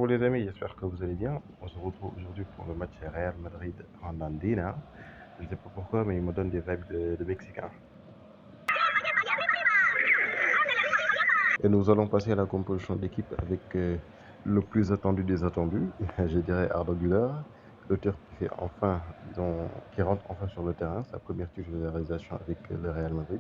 vous les amis, j'espère que vous allez bien. On se retrouve aujourd'hui pour le match Real Madrid-Argentina. Je ne sais pas pourquoi, mais il me donne des vibes de Mexicain. Et nous allons passer à la composition d'équipe avec le plus attendu des attendus, je dirais Arda Güler, l'auteur qui rentre enfin sur le terrain, sa première touche de réalisation avec le Real Madrid,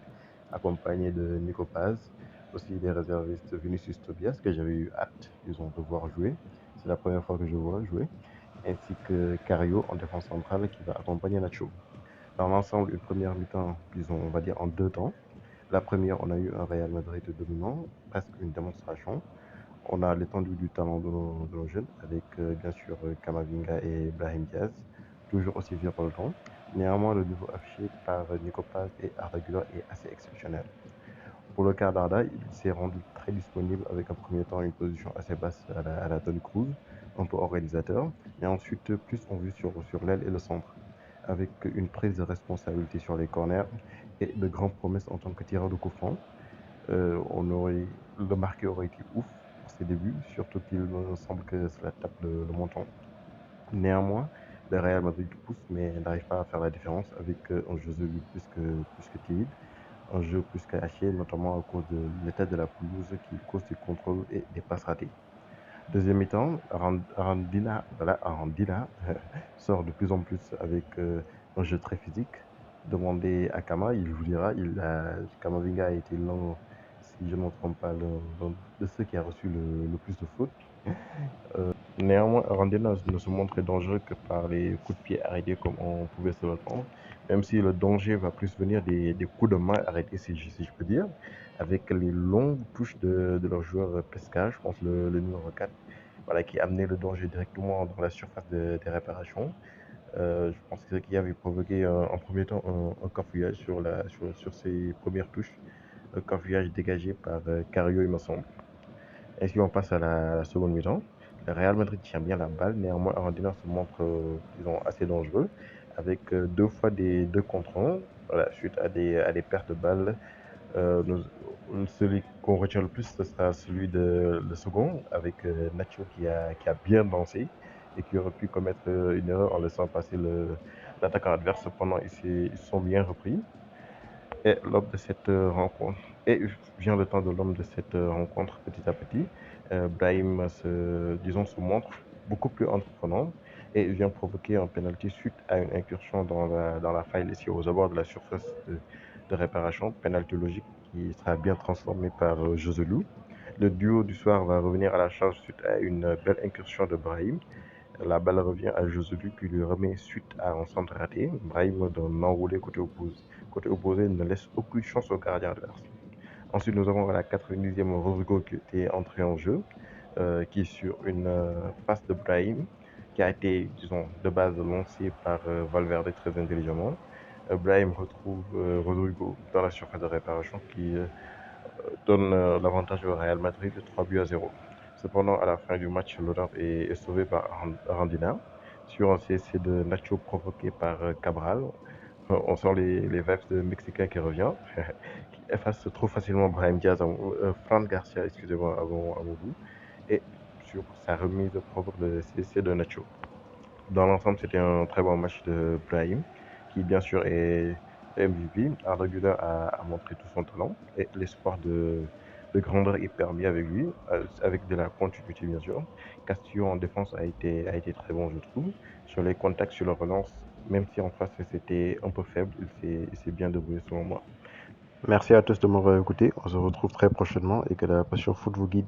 accompagné de Nico Paz, aussi des réservistes Vinicius Tobias, que j'avais eu hâte, disons, de voir jouer. C'est la première fois que je vois jouer, ainsi que Cario en défense centrale qui va accompagner Nacho. Dans l'ensemble, une première mi-temps, disons, on va dire en deux temps. La première, on a eu un Real Madrid dominant, presque une démonstration. On a l'étendue du talent de nos jeunes, avec bien sûr Kamavinga et Brahim Diaz, toujours aussi virevoltant. Néanmoins, le niveau affiché par Nico Paz et Arda Güler est assez exceptionnel. Pour le cas d'Arda, il s'est rendu très disponible avec un premier temps une position assez basse à la Toni Kroos, un peu organisateur, mais ensuite plus en vue sur l'aile et le centre, avec une prise de responsabilité sur les corners et de grandes promesses en tant que tireur de coup franc. Le marqué aurait été ouf pour ses débuts, surtout qu'il me semble que cela tape le montant. Néanmoins, le Real Madrid pousse mais n'arrive pas à faire la différence avec un jeu plus que timide, un jeu plus caché, notamment à cause de l'état de la pelouse qui cause des contrôles et des passes ratées. Deuxième mi-temps, Arandina sort de plus en plus avec un jeu très physique. Demandé à Kama, il vous dira, Kamavinga a été l'un, si je ne me trompe pas, l'un de ceux qui a reçu le plus de fautes. Néanmoins, Arandina ne se montre dangereux que par les coups de pied arrêtés comme on pouvait se l'attendre, même si le danger va plus venir des coups de main arrêtés, si je peux dire, avec les longues touches de leur joueur Pesca, je pense le numéro 4, voilà, qui amenait le danger directement dans la surface des réparations. Je pense que c'est ce qui avait provoqué en premier temps un cafouillage sur ses premières touches, un cafouillage dégagé par Cario, il me semble. Ainsi, on passe à la seconde mi-temps. Le Real Madrid tient bien la balle, néanmoins, Argentina se montre, disons, assez dangereux, avec deux fois des 2 contre 1, voilà, suite à des pertes de balles. Celui qu'on retient le plus, ce sera celui de le second, avec Nacho qui a bien dansé et qui aurait pu commettre une erreur en laissant passer l'attaquant adverse. Cependant, ils se sont bien repris. Et lors de cette rencontre, et vient le temps de l'homme de cette rencontre petit à petit, Brahim disons, se montre beaucoup plus entreprenant et vient provoquer un penalty suite à une incursion dans la faille ici aux abords de la surface de réparation, penalty logique qui sera bien transformé par Joselu. Le duo du soir va revenir à la charge suite à une belle incursion de Brahim. La balle revient à Joselu qui lui remet suite à un centre raté. Brahim d'un enroulé côté opposé ne laisse aucune chance au gardien adverse. Ensuite, nous avons à la 90e Rodrigo qui était entré en jeu, qui est sur une passe de Brahim, qui a été, disons, de base lancée par Valverde très intelligemment. Brahim retrouve Rodrigo dans la surface de réparation qui donne l'avantage au Real Madrid de 3 buts à 0. Cependant, à la fin du match, l'honneur est sauvé par Arandina sur un CSC de Nacho provoqué par Cabral. On sent les vibes de Mexicain qui revient, qui efface trop facilement Brahim Diaz, Fran Garcia, excusez-moi, à mon goût, et sur sa remise propre de CSC de Nacho. Dans l'ensemble, c'était un très bon match de Brahim, qui bien sûr est MVP. Arda Güler a montré tout son talent et l'espoir de grandeur est permis avec lui, avec de la continuité bien sûr. Castillo en défense a été très bon, je trouve. Sur les contacts, sur la relance, même si en face c'était un peu faible, il s'est bien débrouillé selon moi. Merci à tous de m'avoir écouté. On se retrouve très prochainement et que la passion foot vous guide.